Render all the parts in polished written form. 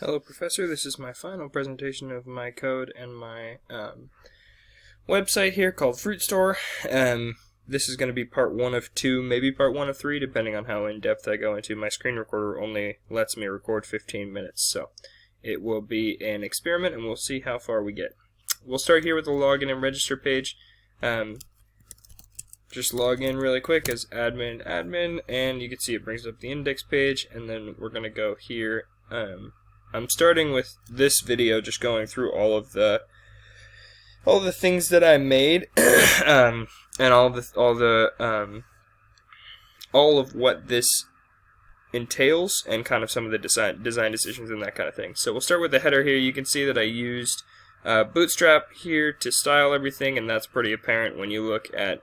Hello, Professor. This is my final presentation of my code and my website here called Fruit Store. This is going to be part 1 of 2, maybe part 1 of 3, depending on how in-depth I go into. My screen recorder only lets me record 15 minutes, so it will be an experiment, and we'll see how far we get. We'll start here with the login and register page. Just log in really quick as admin, and you can see it brings up the index page, and then we're going to go here. I'm starting with this video, just going through all of the things that I made, and all of what this entails, and kind of some of the design decisions and that kind of thing. So we'll start with the header here. You can see that I used Bootstrap here to style everything, and that's pretty apparent when you look at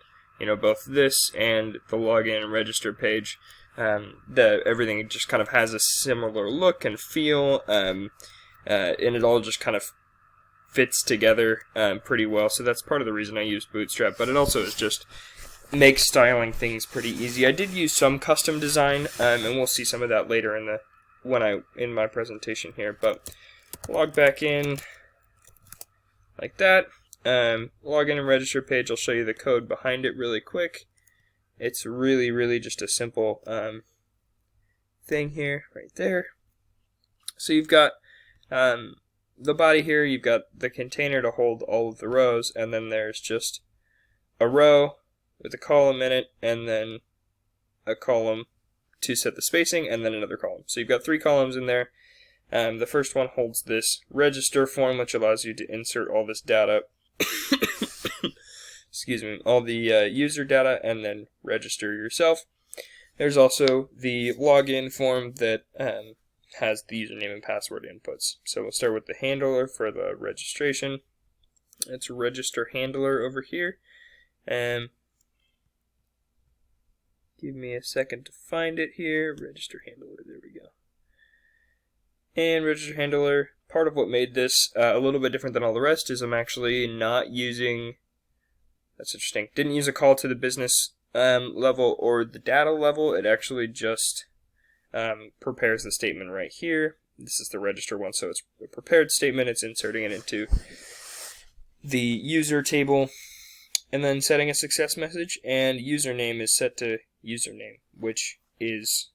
both this and the login and register page. Everything just kind of has a similar look and feel, and it all just kind of fits together pretty well. So that's part of the reason I use Bootstrap, but it also is just makes styling things pretty easy. I did use some custom design, and we'll see some of that later in my presentation here. But log back in like that. Login and register page. I'll show you the code behind it really quick. It's really just a simple thing here, right there. So you've got the body here, you've got the container to hold all of the rows, and then there's just a row with a column in it, and then a column to set the spacing, and then another column. So you've got 3 columns in there. The first one holds this register form, which allows you to insert all this data excuse me, all the user data, and then register yourself. There's also the login form that has the username and password inputs. So we'll start with the handler for the registration. It's register handler over here. Give me a second to find it here. Register handler, there we go. And register handler, part of what made this a little bit different than all the rest is I'm actually not using, that's interesting, didn't use a call to the business level or the data level. It actually just prepares the statement right here. This is the register one, so it's a prepared statement. It's inserting it into the user table, and then setting a success message, and username is set to username, which is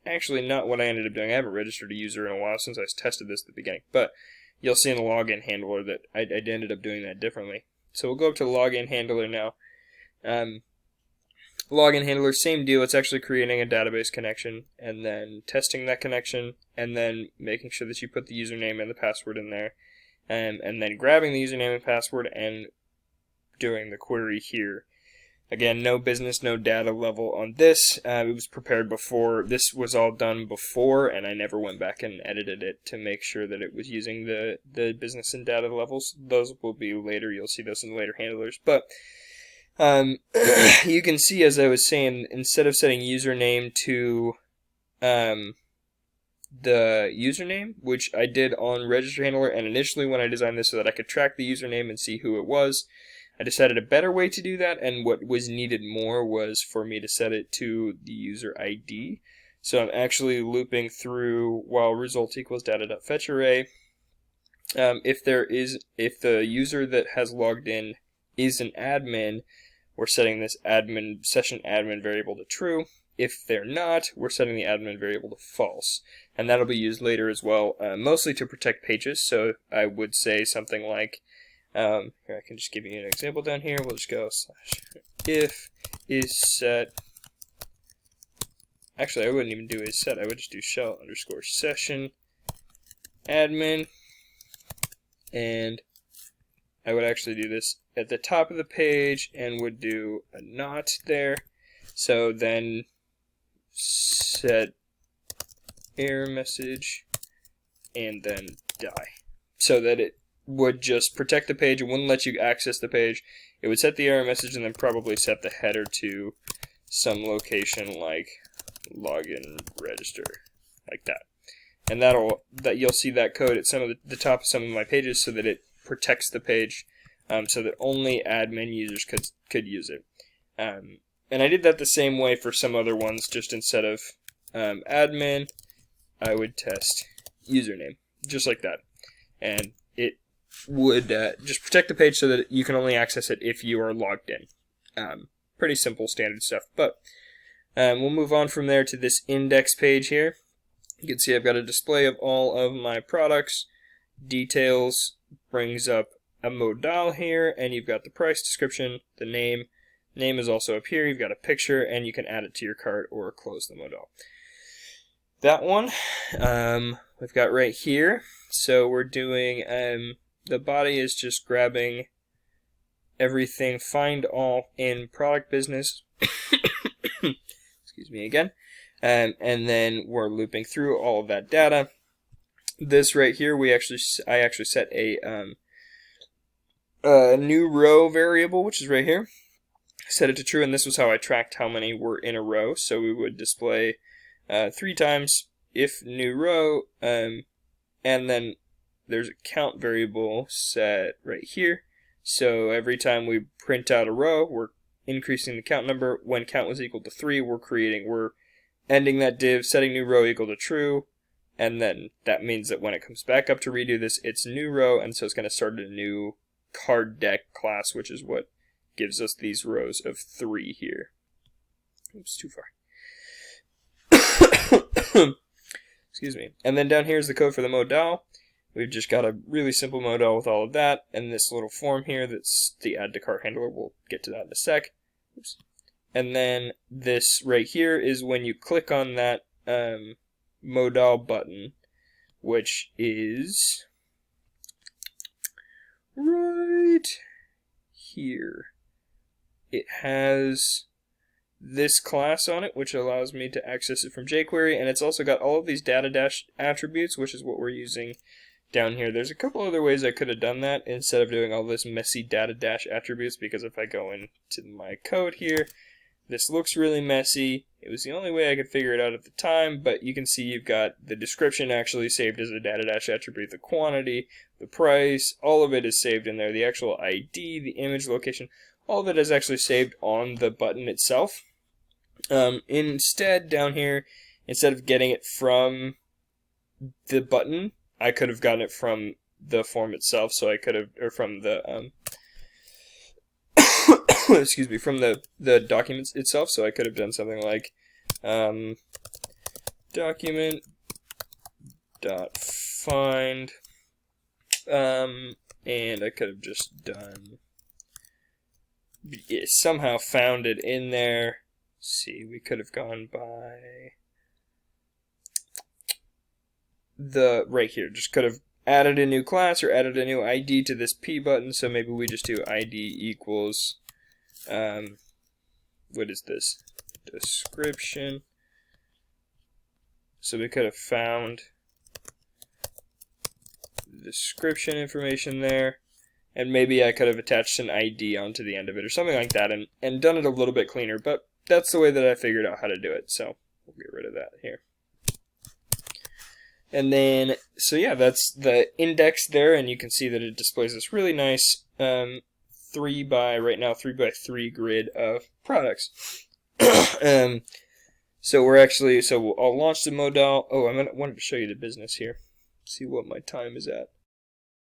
actually not what I ended up doing. I haven't registered a user in a while since I tested this at the beginning, but you'll see in the login handler that I ended up doing that differently. So we'll go up to the login handler now. Login handler, same deal. It's actually creating a database connection and then testing that connection, and then making sure that you put the username and the password in there, and then grabbing the username and password and doing the query here. Again, no business, no data level on this. It was prepared before. This was all done before, and I never went back and edited it to make sure that it was using the business and data levels. Those will be later. You'll see those in later handlers. But you can see, as I was saying, instead of setting username to the username, which I did on register handler, and initially when I designed this so that I could track the username and see who it was, I decided a better way to do that, and what was needed more was for me to set it to the user ID. So I'm actually looping through while result equals data.fetch array. If the user that has logged in is an admin, we're setting this session admin variable to true. If they're not, we're setting the admin variable to false, and that'll be used later as well, mostly to protect pages. So I would say something like, here I can just give you an example down here. We'll just go /if is set. Actually, I wouldn't even do is set. I would just do shell underscore session admin, and I would actually do this at the top of the page and would do a not there. So then set error message and then die, so that it would just protect the page. It wouldn't let you access the page. It would set the error message and then probably set the header to some location like login register, like that. And you'll see that code at the top of some of my pages, so that it protects the page, so that only admin users could use it. And I did that the same way for some other ones, just instead of admin I would test username, just like that. And it would just protect the page so that you can only access it if you are logged in. Pretty simple standard stuff, but we'll move on from there to this index page here. You can see I've got a display of all of my products. Details brings up a modal here, and you've got the price description, the name. Name is also up here. You've got a picture, and you can add it to your cart or close the modal. That one we've got right here. So we're doing, the body is just grabbing everything, find all in product business. Excuse me again. And then we're looping through all of that data. This right here, I actually set a new row variable, which is right here. Set it to true, and this was how I tracked how many were in a row. So we would display 3 times if new row, and then there's a count variable set right here. So every time we print out a row, we're increasing the count number. When count was equal to 3, we're ending that div, setting new row equal to true, and then that means that when it comes back up to redo this, it's new row, and so it's going to start a new card deck class, which is what gives us these rows of 3 here. Oops, too far. Excuse me. And then down here is the code for the modal. We've just got a really simple modal with all of that, and this little form here that's the add to cart handler. We'll get to that in a sec. Oops. And then this right here is when you click on that modal button, which is right here. It has this class on it, which allows me to access it from jQuery, and it's also got all of these data dash attributes, which is what we're using down here. There's a couple other ways I could have done that instead of doing all this messy data dash attributes, because if I go into my code here, this looks really messy. It was the only way I could figure it out at the time, but you can see you've got the description actually saved as a data dash attribute, the quantity, the price, all of it is saved in there. The actual ID, the image location, all of it is actually saved on the button itself. Instead, down here, instead of getting it from the button, I could have gotten it from the form itself, so I could have, or from the, excuse me, from the documents itself, so I could have done something like, document dot find, and I could have just done, somehow found it in there. See, we could have gone by the right here, just could have added a new class or added a new ID to this P button. So maybe we just do ID equals what is this, description. So we could have found description information there, and maybe I could have attached an ID onto the end of it or something like that, and done it a little bit cleaner. But that's the way that I figured out how to do it, so we'll get rid of that here. And then, so yeah, that's the index there, and you can see that it displays this really nice 3 by 3 grid of products. So we're actually, so I'll launch the modal. Oh, I wanted to show you the business here. See what my time is at.